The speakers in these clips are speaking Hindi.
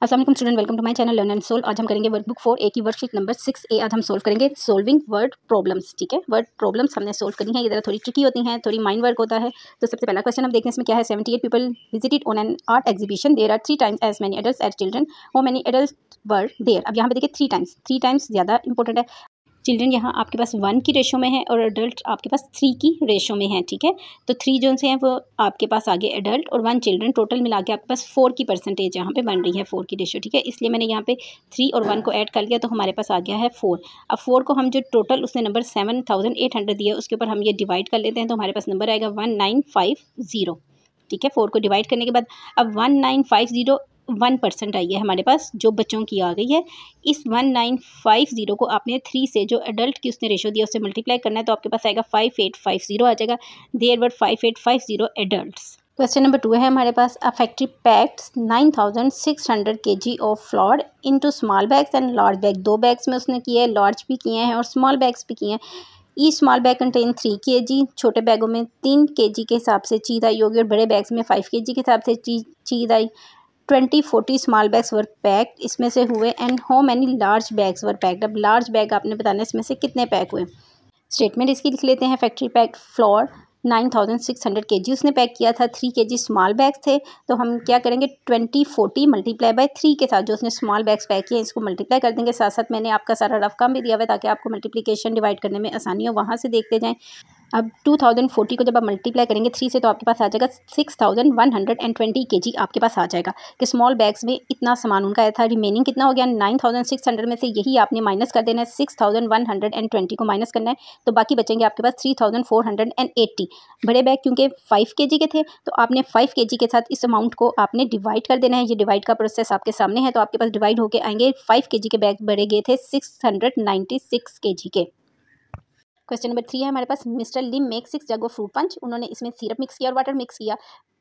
अस्सलाम वालेकुम student, welcome to my channel learn and solve. आज हम करेंगे वर्कबुक 4A की वर्कशीट नंबर 6A। आज हम सोल्व करेंगे सोल्विंग वर्ड प्रॉब्लम्स। ठीक है, वर्ड प्रॉब्लम्स हमने सोल्व करनी है। ये जरा थोड़ी ट्रिकी होती हैं, थोड़ी माइंड वर्क होता है। तो सबसे पहला क्वेश्चन हम देखते हैं इसमें क्या है। 78 people visited on an art exhibition, there are 3 times as many adults as children, how many adults were there. अब यहाँ पे देखिए 3 टाइम्स ज़्यादा इंपॉर्टेंट है। चिल्ड्रन यहाँ आपके पास 1 की रेशो में है और एडल्ट आपके पास 3 की रेशो में है। ठीक है, तो 3 जो से हैं वो आपके पास आगे एडल्ट और 1 चिल्ड्रन, टोटल मिला के आपके पास 4 की परसेंटेज यहाँ पे बन रही है, 4 की रेशो। ठीक है, इसलिए मैंने यहाँ पे 3 और 1 को ऐड कर लिया तो हमारे पास आ गया है 4। अब 4 को हम जो टोटल उसने नंबर 7800 दिया उसके ऊपर हम ये डिवाइड कर लेते हैं तो हमारे पास नंबर आएगा 1950। ठीक है, 4 को डिवाइड करने के बाद अब 1950 1% आई है हमारे पास, जो बच्चों की आ गई है। इस 1950 को आपने 3 से जो एडल्ट की उसने रेशो दिया उससे मल्टीप्लाई करना है तो आपके पास आएगा 5850 आ जाएगा। There were 5850 adults. Question number 2 है हमारे पास। A factory packs 9600 kg of flour into small bags and large bag. 2 bags में उसने किए हैं, लार्ज भी किए हैं और स्मॉल बैग्स भी किए हैं। Each small bag contain 3 kg। छोटे बैगों में 3 kg के हिसाब से चीज़ आई होगी और बड़े बैग्स में 5 kg के हिसाब से चीज़ आई। 20-40 स्मॉल बैग्स वर पैक्ड, इसमें से हुए। And how many large bags were packed. अब लार्ज बैग आपने बताना है इसमें से कितने पैक हुए। स्टेटमेंट इसकी लिख लेते हैं। फैक्ट्री पैक्ड फ्लोर 9600 kg उसने पैक किया था, 3 kg स्मॉल बैग्स थे। तो हम क्या करेंगे 20-40 मल्टीप्लाई बाय 3 के साथ जो उसने स्मॉल बैग्स पैक किए इसको मल्टीप्लाई कर देंगे। साथ साथ मैंने आपका सारा रफ काम भी दिया हुआ है ताकि आपको मल्टीप्लिकेशन डिवाइड करने में आसानी हो, वहाँ से देखते जाएँ। अब 2040 को जब आप मल्टीप्लाई करेंगे 3 से तो आपके पास आ जाएगा 6120 kg आपके पास आ जाएगा कि स्मॉल बैग्स में इतना सामान उनका आया था। रिमेनिंग कितना हो गया 9600 में से यही आपने माइनस कर देना है, 6120 को माइनस करना है तो बाकी बचेंगे आपके पास 3480। बड़े बैग क्योंकि 5 kg के थे तो आपने 5 kg के साथ इस अमाउंट को आपने डिवाइड कर देना है। ये डिवाइड का प्रोसेस आपके सामने है तो आपके पास डिवाइड होके आएंगे। 5 kg के बैग बड़े गए थे 696 kg के। क्वेश्चन नंबर 3 है हमारे पास। Mister Lim make 6 jug of fruit punch. उन्होंने इसमें सिरप मिक्स किया और वाटर मिक्स किया।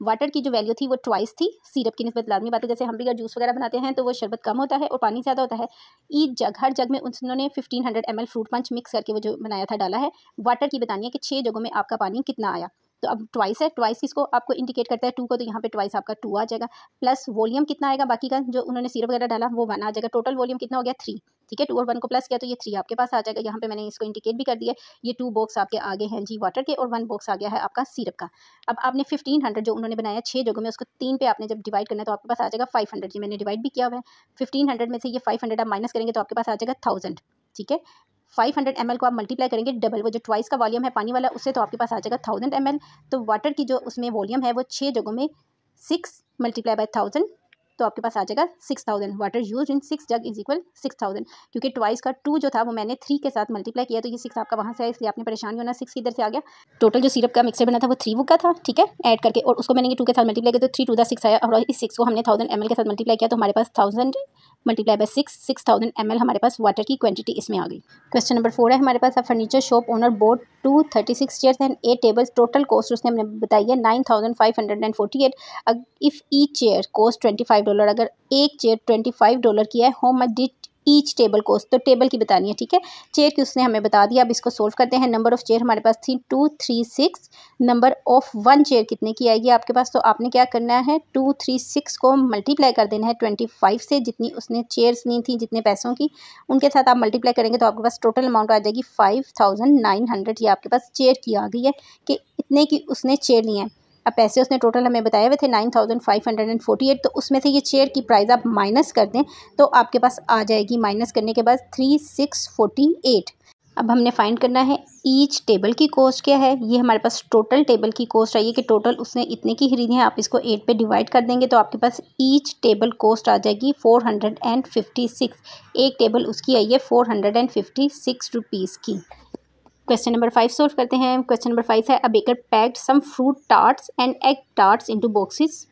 वाटर की जो वैल्यू थी वो ट्वाइस थी सिरप की निस्बत। लाजमी बात है, जैसे हम भी अगर जूस वगैरह बनाते हैं तो वो शरबत कम होता है और पानी ज़्यादा होता है। ईच जग, हर जग में उन्होंने 1500 ml फ्रूट पंच मिक्स करके वो जो बनाया था डाला है। वाटर की बतानी है कि 6 जगहों में आपका पानी कितना आया। तो अब ट्वाइस है, ट्वाइस किसको आपको इंडिकेट करता है 2 को, तो यहाँ पे ट्वाइस आपका 2 आ जाएगा। प्लस वॉल्यूम कितना आएगा बाकी का जो उन्होंने सिरप वगैरह डाला वो 1 आ जाएगा। टोटल वॉल्यूम कितना हो गया 3। ठीक है, 2 और 1 को प्लस किया तो ये 3 आपके पास आ जाएगा। यहाँ पे मैंने इसको इंडिकेट भी कर दिया। ये 2 बॉक्स आपके आगे हैं जी वाटर के और 1 बॉक्स आ गया है आपका सिरप का। अब आपने 1500 जो उन्होंने बनाया 6 जगहों में उसको 3 पे आपने जब डिवाइड करना है तो आपके पास आ जाएगा 500। ये मैंने डिवाइड भी किया हुआ है। 1500 में से ये 500 आप माइनस करेंगे तो आपके पास आ जाएगा 1000। ठीक है, 500 ml को आप मल्टीप्लाई करेंगे डबल, वो जो ट्वाइस का वॉल्यूम है पानी वाला उससे, तो आपके पास आ जाएगा 1000 ml। तो वाटर की जो उसमें वॉल्यूम है वो 6 जगहों में 6 मल्टीप्लाई बाय 1000 तो आपके पास आ जाएगा 6000। Water use in 6 jug is equal 6000। क्योंकि ट्वाइस का 2 जो था वो मैंने 3 के साथ मल्टीप्लाई किया तो ये 6 आपका वहाँ से आया, इसलिए आपने परेशान नहीं होना। 6 इधर से आ गया। टोटल जो सिरप का मिक्सर बना था वो 3 का था। ठीक है, ऐड करके और उसको मैंने 2 के साथ मल्टीप्लाई किया तो 3 2 6 आया और इस 6 को हमने 1000 ml के साथ मल्टीप्लाई किया तो हमारे पास 1000 मल्टीप्लाई बाय 6000 ml हमारे पास वाटर की क्वांटिटी इसमें आ गई। क्वेश्चन नंबर 4 है हमारे पास। Furniture shop owner bought 236 chairs and 8 tables. Total cost उसने हमने बताई है 9548। इफ़ ईच चेयर कॉस्ट $25, अगर एक चेयर $25 की है, how much did each table cost. तो टेबल की बतानी है। ठीक है, चेयर की उसने हमें बता दिया। अब इसको सोल्व करते हैं। नंबर ऑफ चेयर हमारे पास थी 236। नंबर ऑफ 1 चेयर कितने की आएगी आपके पास, तो आपने क्या करना है 236 को मल्टीप्लाई कर देना है 25 से, जितनी उसने चेयर्स ली थी जितने पैसों की उनके साथ आप मल्टीप्लाई करेंगे तो आपके पास टोटल अमाउंट आ जाएगी 5900। ये आपके पास चेयर की आ गई है कि इतने की उसने चेयर ली है। अब पैसे उसने टोटल हमें बताए हुए थे 9548, तो उसमें से ये चेयर की प्राइस आप माइनस कर दें तो आपके पास आ जाएगी, माइनस करने के बाद 3648। अब हमने फाइंड करना है ईच टेबल की कॉस्ट क्या है। ये हमारे पास टोटल टेबल की कॉस्ट आई है कि टोटल उसने इतने की खरीदी है। आप इसको 8 पे डिवाइड कर देंगे तो आपके पास ईच टेबल कॉस्ट आ जाएगी 456। एक टेबल उसकी आई है 456 रुपीज़ की। क्वेश्चन नंबर 5 सोल्व करते हैं। क्वेश्चन नंबर 5 है। A baker packed some fruit tarts and egg tarts into boxes.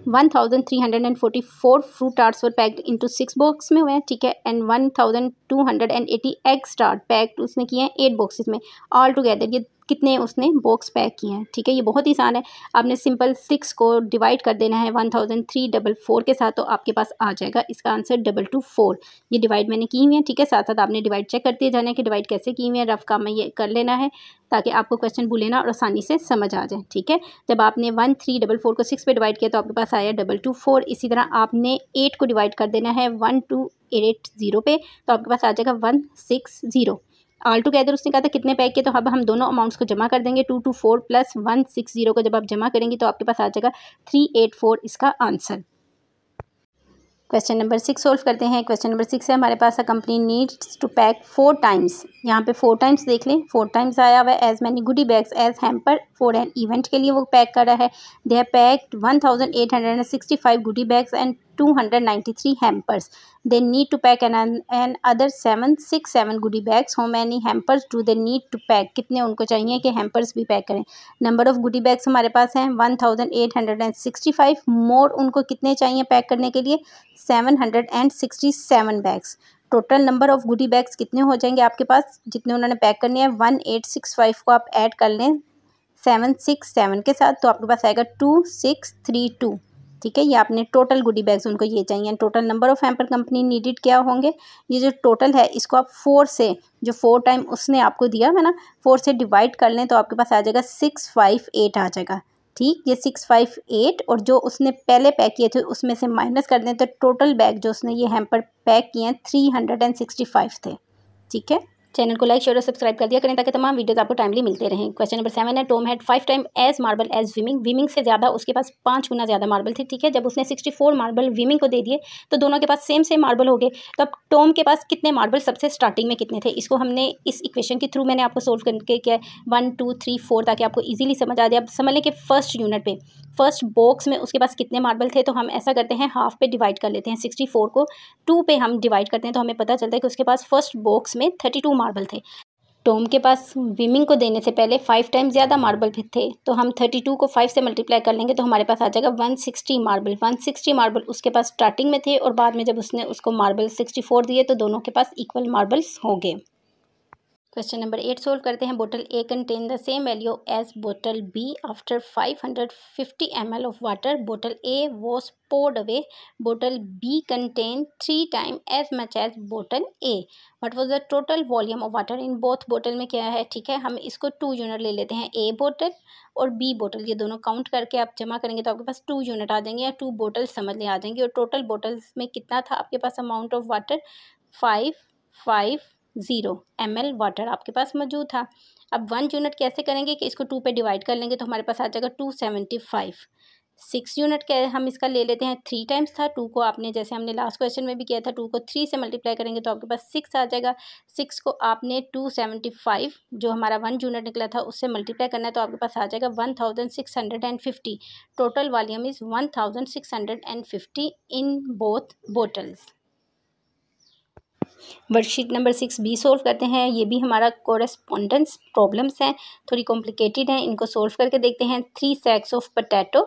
1344 fruit tarts were packed into 6 box में हुए हैं। ठीक है, एंड 1280 एग टार्ट पैक्ड उसने किए हैं 8 बॉक्सेस में। ऑल टुगेदर ये कितने उसने बॉक्स पैक किए हैं। ठीक है, ये बहुत ही आसान है। आपने सिंपल 6 को डिवाइड कर देना है 1344 के साथ, तो आपके पास आ जाएगा इसका आंसर 224। ये डिवाइड मैंने की हुई है। ठीक है, साथ साथ आपने डिवाइड चेक करते जाना है कि डिवाइड कैसे की हुई है। रफ काम में ये कर लेना है ताकि आपको क्वेश्चन भूले ना और आसानी से समझ आ जाए। ठीक है, जब आपने 1344 को 6 पे डिवाइड किया तो आपके पास आया 224। इसी तरह आपने 8 को डिवाइड कर देना है 1280 पे, तो आपके पास आ जाएगा 160। ऑल टुगेदर उसने कहा था कितने पैक किए, तो अब हम दोनों अमाउंट्स को जमा कर देंगे। 224 प्लस 160 को जब आप जमा करेंगे तो आपके पास आ जाएगा 384 इसका आंसर। क्वेश्चन नंबर 6 सोल्व करते हैं। क्वेश्चन नंबर 6 है हमारे पास, a company needs to pack 4 times. यहाँ पे 4 टाइम्स देख लें, 4 टाइम्स आया हुआ है। As many goody bags as hamper for an event के लिए वो पैक कर रहा है। They have packed 1865 goody bags and 293 hampers. They need to pack an other 767 goodie bags. How many hampers do they need to pack? कितने उनको चाहिए कि हैम्पर्स भी पैक करें। नंबर ऑफ गुडी बैग्स हमारे पास हैं 1865। मोर उनको कितने चाहिए पैक करने के लिए, 767 bags. Total number of goody bags कितने हो जाएंगे आपके पास, जितने उन्होंने पैक करने हैं 1865 को आप ऐड कर लें 767 के साथ, तो आपके पास आएगा 2632। ठीक है, ये आपने टोटल गुडी बैग्स उनको ये चाहिए। Total number of hamper company needed क्या होंगे, ये जो टोटल है इसको आप 4 से, जो 4 टाइम उसने आपको दिया है ना, 4 से डिवाइड कर लें तो आपके पास आ जाएगा 658 आ जाएगा। ठीक, ये 658 और जो उसने पहले पैक किए थे उसमें से माइनस कर दें तो टोटल बैग जो उसने ये हैम्पर पैक किए हैं 365 थे। ठीक है, चैनल को लाइक शेयर और सब्सक्राइब कर दिया करें ताकि तमाम वीडियोस आपको टाइमली मिलते रहें। क्वेश्चन नंबर 7 है, Tom had 5 time as marble as Weiming. Weiming से ज़्यादा उसके पास 5 गुना ज़्यादा मार्बल थे। ठीक है, जब उसने 64 मार्बल विमिंग को दे दिए तो दोनों के पास सेम मार्बल हो गए। तो अब टॉम के पास कितने मार्बल सबसे स्टार्टिंग में कितने थे, इसको हमने इस इक्वेशन के थ्रू मैंने आपको सोल्व करके किया 1 2 3 4 ताकि आपको ईजिली समझ आ जाए। अब समझ लें कि फर्स्ट यूनिट पे, फर्स्ट बॉक्स में उसके पास कितने मार्बल थे, तो हम ऐसा करते हैं हाफ पे डिवाइड कर लेते हैं। 64 को 2 पे हम डिवाइड करते हैं तो हमें पता चलता है कि उसके पास फर्स्ट बॉक्स में 32 मार्बल थे। टॉम के पास विमिंग को देने से पहले 5 टाइम ज़्यादा मार्बल थे, तो हम 32 को 5 से मल्टीप्लाई कर लेंगे तो हमारे पास आ जाएगा 160 मार्बल। 160 मार्बल उसके पास स्टार्टिंग में थे और बाद में जब उसने उसको मार्बल 64 दिए तो दोनों के पास इक्वल मार्बल्स हो गए। क्वेश्चन नंबर 8 सोल्व करते हैं। बोतल A contain the same value as बोतल B after 550 ml of water. बोतल ए वॉज poured away. बोतल B contain 3 time as much as बोतल A. What was the total volume of water in both. बोतल में क्या है, ठीक है, हम इसको 2 यूनिट ले लेते हैं, ए बोतल और बी बोतल, ये दोनों काउंट करके आप जमा करेंगे तो आपके पास 2 यूनिट आ जाएंगे या 2 बोतल समझ ले आ जाएंगी। और टोटल बोतल्स में कितना था आपके पास amount of water, 550 ml water आपके पास मौजूद था। अब 1 यूनिट कैसे करेंगे कि इसको 2 पे डिवाइड कर लेंगे तो हमारे पास आ जाएगा 275। 6 यूनिट क्या हम इसका ले लेते हैं, 3 टाइम्स था। 2 को आपने जैसे हमने लास्ट क्वेश्चन में भी किया था 2 को 3 से मल्टीप्लाई करेंगे तो आपके पास 6 आ जाएगा। 6 को आपने 275 जो हमारा 1 यूनिट निकला था उससे मल्टीप्लाई करना है तो आपके पास आ जाएगा 1650। Total volume is 1650 in both bottles. Worksheet number 6 B solve करते हैं। ये भी हमारा कोरेस्पोंडेंस प्रॉब्लम्स हैं, थोड़ी कॉम्प्लिकेटेड हैं, इनको सोल्व करके देखते हैं। 3 sacks of potato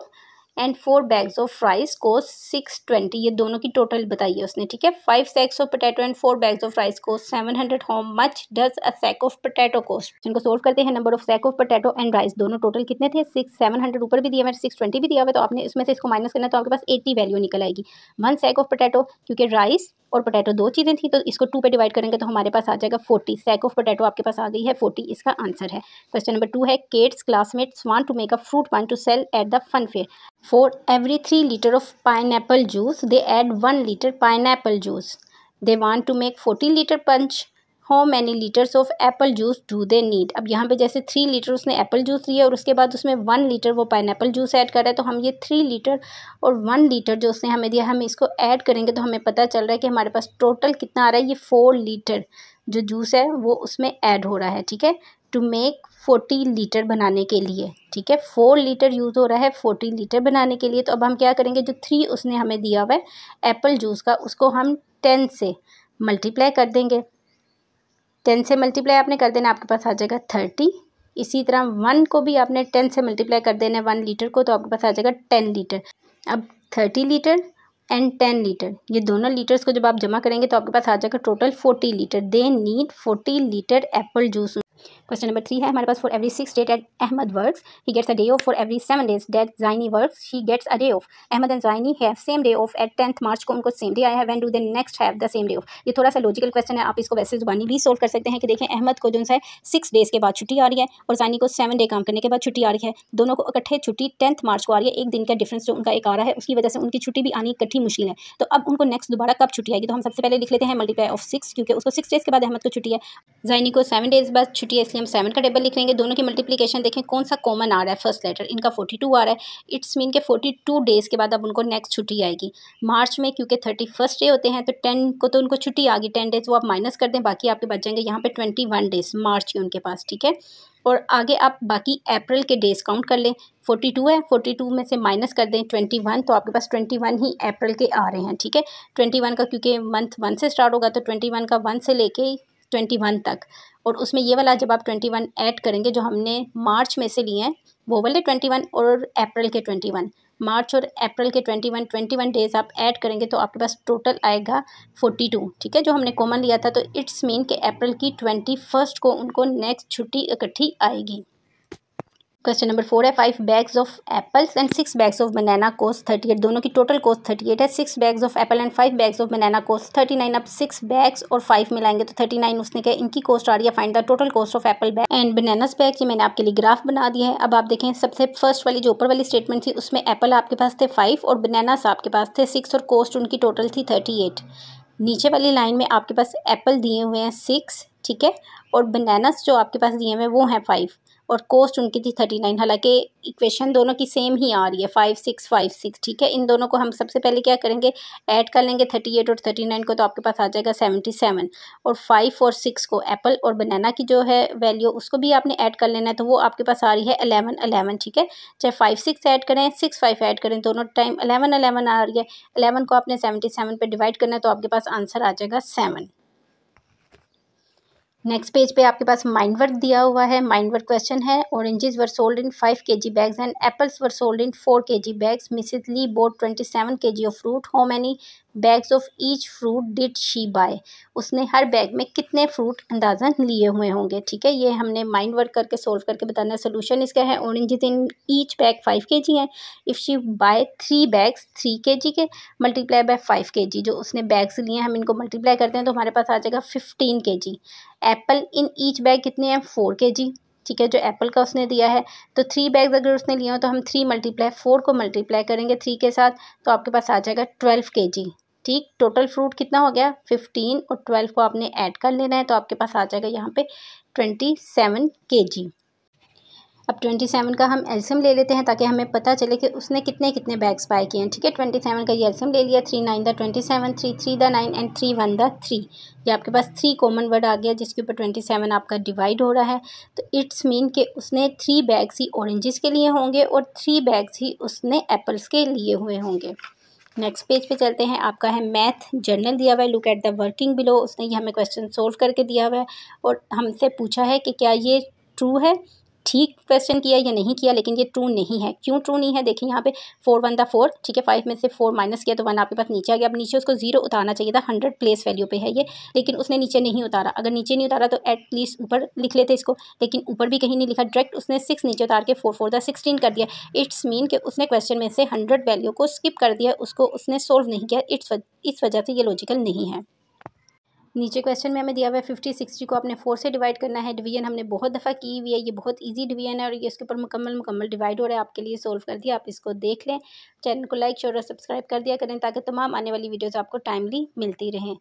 and 4 bags of rice cost 620। ये दोनों की टोटल बताइए उसने, ठीक है। 5 sacks of potato and 4 bags of rice cost 700। How much does a sack of potato cost. इनको सोल्व करते हैं। Number of sack of potato and rice दोनों टोटल कितने थे, 700 ऊपर भी दिया हुआ है, 620 भी दिया हुआ है, तो आपने इसमें से इसको माइनस करना है तो आपके पास 80 वैल्यू निकल आएगी। 1 सैक ऑफ पोटैटो, क्योंकि राइस और पोटैटो 2 चीज़ें थी तो इसको 2 पे डिवाइड करेंगे तो हमारे पास आ जाएगा 40। सैक ऑफ पोटैटो आपके पास आ गई है 40, इसका आंसर है। क्वेश्चन नंबर 2 है, Kate's classmates want to make a fruit punch to sell at the fun fair. For every 3 liter of pineapple juice, they add 1 liter pineapple juice. They want to make 40 liter punch. How many liters of apple juice do they need? अब यहाँ पे जैसे 3 लीटर उसने एप्पल जूस दिया और उसके बाद उसमें 1 लीटर वो पाइनएप्पल जूस ऐड कर रहा है, तो हम ये 3 लीटर और 1 लीटर जो उसने हमें दिया हम इसको ऐड करेंगे तो हमें पता चल रहा है कि हमारे पास टोटल कितना आ रहा है, ये 4 लीटर जो जूस है वो उसमें ऐड हो रहा है, ठीक है, टू मेक 40 लीटर बनाने के लिए, ठीक है। 4 लीटर यूज़ हो रहा है 40 लीटर बनाने के लिए। तो अब हम क्या करेंगे, जो 3 उसने हमें दिया हुआ है एप्पल जूस का उसको हम 10 से मल्टीप्लाई कर देंगे। 10 से मल्टीप्लाई आपने कर देना, आपके पास आ जाएगा 30। इसी तरह 1 को भी आपने 10 से मल्टीप्लाई कर देना है 1 लीटर को, तो आपके पास आ जाएगा 10 लीटर। अब 30 लीटर एंड 10 लीटर, ये दोनों लीटर्स को जब आप जमा करेंगे तो आपके पास आ जाएगा total 40 litre. They need 40 litre apple juice. Question number 3 है हमारे पास, for every 6 day that Ahmed works he gets a day off, for every 7 days that Zaini works he gets a day off. Ahmed and Zaini have same day off at 10th March को उनको सेम डे आया है, when do they next have the same day off. ये थोड़ा सा लॉजिकल क्वेश्चन है, आप इसको वैसे जुबानी भी सोल्व कर सकते हैं कि देखें अहमद को जो है 6 डेज़ के बाद छुट्टी आ रही है और ज़ाइनी को 7 डे काम करने के बाद छुट्टी आ रही है, दोनों को इकट्ठे छुट्टी 10th मार्च को आ रही है, एक दिन का डिफरेंस जो उनका एक आ रहा है, उसकी वजह से उनकी छुट्टी भी आनी इकट्ठी मुश्किल है। तो अब उनको नेक्स्ट दोबारा कब छुट्टी आएगी, तो हम सबसे पहले लिख लेते हैं मल्टीप्लाई ऑफ 6, क्योंकि उसको 6 डेज़ के बाद अहमद को छुट्टी है, ज़ाइनी को 7 डेज़ बाद छुट्टी है, इसलिए हम 7 का टेबल लिख लेंगे। दोनों की मल्टीप्लिकेशन देखें कौन सा कॉमन आ रहा है, फर्स्ट लेटर इनका 42 आ रहा है, इट्स मीन के 42 डेज़ के बाद अब उनको नेक्स्ट छुट्टी आएगी मार्च में, क्योंकि 31st डे होते हैं तो 10 को तो उनको छुट्टी आ गई, 10 डेज़ वो आप माइनस कर दें, बाकी आपके बच जाएंगे यहाँ पे 21 डेज़ मार्च के उनके पास, ठीक है। और आगे आप बाकी अप्रैल के डेज़ काउंट कर लें, 42 है, 42 में से माइनस कर दें 21, तो आपके पास 21 ही अप्रैल के आ रहे हैं, ठीक है। 21 का क्योंकि मंथ 1 से स्टार्ट होगा तो 21 का 1 से लेके 21 तक, और उसमें ये वाला जब आप 21 ऐड करेंगे जो हमने मार्च में से लिए हैं वो वाले 21 और अप्रैल के 21, मार्च और अप्रैल के 21 डेज़ आप ऐड करेंगे तो आपके पास टोटल आएगा 42, ठीक है, जो हमने कॉमन लिया था। तो इट्स मीन कि अप्रैल की 21 को उनको नेक्स्ट छुट्टी इकट्ठी आएगी। क्वेश्चन नंबर 4 है 5 bags of apples and 6 bags of banana cost 38, दोनों की टोटल कोस्ट 38 है। 6 bags of apple and 5 bags of banana cost 39, अब 6 बैग्स और 5 मिलाएंगे तो 39 उसने कहा इनकी कोस्ट आ रही है, find the total cost of Apple bag and bananas bag. ये मैंने आपके लिए ग्राफ बना दिया है। अब आप देखें सबसे फर्स्ट वाली जो ऊपर वाली स्टेटमेंट थी उसमें एप्पल आपके पास थे 5 और बनानास आपके पास थे 6 और कोस्ट उनकी टोटल थी 38। नीचे वाली लाइन में आपके पास एप्पल दिए हुए हैं 6, ठीक है, और बनानास जो आपके पास दिए हुए हैं वो हैं 5 और कोस्ट उनकी थी 39। हालांकि इक्वेशन दोनों की सेम ही आ रही है 5 6 5 6, ठीक है। इन दोनों को हम सबसे पहले क्या करेंगे, ऐड कर लेंगे 38 और 39 को, तो आपके पास आ जाएगा 77, और 5 और 6 को एप्पल और बनाना की जो है वैल्यू उसको भी आपने ऐड कर लेना है, तो वो आपके पास आ रही है 11 11, ठीक है। चाहे 5 6 ऐड करें 6 5 ऐड करें, दोनों टाइम 11 11 आ रही है। 11 को आपने 77 पे डिवाइड करना है तो आपके पास आंसर आ जाएगा 7। नेक्स्ट पेज पे आपके पास माइंड वर्क दिया हुआ है। माइंड वर्क क्वेश्चन है, oranges were sold in 5 kg bags and apples were sold in 4 kg bags. Mrs Lee bought 27 kg of fruit, how many bags of each fruit did she buy. उसने हर बैग में कितने फ्रूट अंदाज़न लिए हुए होंगे, ठीक है। ये हमने माइंड वर्क करके सोल्व करके बताना है। सोल्यूशन इसका है, oranges in each bag 5 kg है, if she buy 3 bags 3 kg के, मल्टीप्लाई बाय 5 kg, जो उसने बैग्स लिए हैं हम इनको मल्टीप्लाई करते हैं तो हमारे पास आ जाएगा 15 kg। Apple in each bag कितने हैं 4 kg, ठीक है, जो एप्पल का उसने दिया है। तो 3 बैग्स अगर उसने लिए हो तो हम 3 मल्टीप्लाई 4 को मल्टीप्लाई करेंगे 3 के साथ, तो आपके पास आ जाएगा 12 kg, ठीक। टोटल फ्रूट कितना हो गया 15 और 12 को आपने ऐड कर लेना है तो आपके पास आ जाएगा यहाँ पे 27 kg। अब 27 का हम एलसीएम ले लेते हैं ताकि हमें पता चले कि उसने कितने कितने बैग्स बाय किए हैं, ठीक है। 27 का ये एलसीएम ले लिया, 3 9 द 27, 3 3 द 9 एंड 3 1 द 3। ये आपके पास 3 कॉमन वर्ड आ गया जिसके ऊपर 27 आपका डिवाइड हो रहा है। तो इट्स मीन कि उसने 3 बैग्स ही ऑरेंजेस के लिए होंगे और 3 बैग्स ही उसने एप्पल्स के लिए हुए होंगे। नेक्स्ट पेज पे चलते हैं, आपका है मैथ जर्नल दिया हुआ है, look at the working below. उसने ये हमें क्वेश्चन सोल्व करके दिया हुआ है और हमसे पूछा है कि क्या ये ट्रू है, ठीक क्वेश्चन किया या नहीं किया, लेकिन ये ट्रू नहीं है। क्यों ट्रू नहीं है, देखिए यहाँ पे 4 1 था 4, ठीक है, 5 में से 4 माइनस किया तो 1 आपके पास नीचे आ गया। अब नीचे उसको 0 उतारना चाहिए था, 100 प्लेस वैल्यू पे है ये, लेकिन उसने नीचे नहीं उतारा। अगर नीचे नहीं उतारा तो एटलीस्ट ऊपर लिख लेते इसको, लेकिन ऊपर भी कहीं नहीं लिखा, डायरेक्ट उसने 6 नीचे उतार के 4 4 द 16 कर दिया। इट्स मीन कि उसने क्वेश्चन में से 100 वैल्यू को स्किप कर दिया, उसको उसने सोल्व नहीं किया, इस वजह से ये लॉजिकल नहीं है। नीचे क्वेश्चन में हमें दिया हुआ है 50 60 को आपने 4 से डिवाइड करना है। डिवीजन हमने बहुत दफ़ा की हुई है, ये बहुत इजी डिवीजन है और ये इसके ऊपर मुकम्मल डिवाइड हो रहा है। आपके लिए सोल्व कर दिया, आप इसको देख लें। चैनल को लाइक शेयर और सब्सक्राइब कर दिया करें ताकि तमाम आने वाली वीडियोज़ आपको टाइमली मिलती रहें।